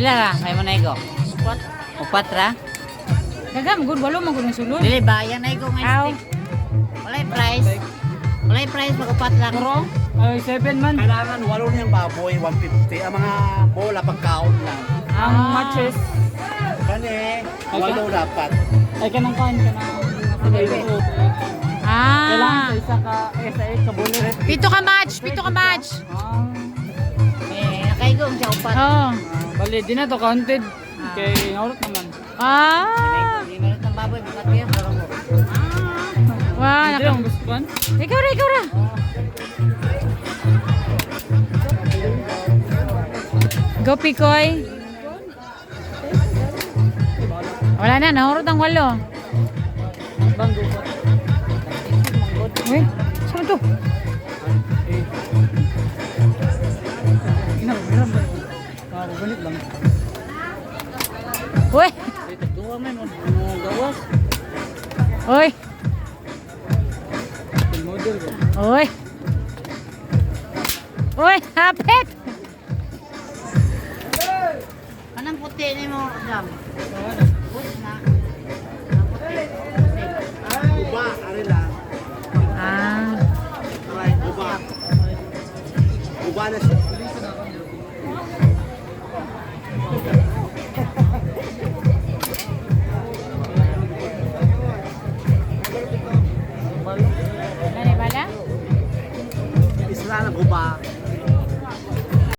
Pila ra? Kaya mo na igo? Upat. Upat ra? Daga, magod, walo, magod ng sulod. Dili ba? Yan na igo nga stick. Walay price. Walay price, mag-upat lang. Pero, ay, 7 man. Kailangan walo niyang baboy, 150. Ang mga bola pagkaon lang. Ang matches. Kani, walo dapat. Ay, kanang kain ka na. Kailangan sa isa ka, sa kabulir. Pito ka match! Pito ka match! Nakaigo siya upat. Oh. Bali, di na to counted. Kay naurot naman. Hindi mo ng baboy, bukat kayo. Wow, hindi ang gusto kan? Ikaw ra, ikaw ra. Go, Pikoy. Wala na, nahurot ang walo. Banggo pa. Uy, saan to? Ginam ba? Ganit lang. Uy! Tuwa man, gawas. Uy! Model ko. Uy! Uy, hapit! Anong puti ni mo, Jam?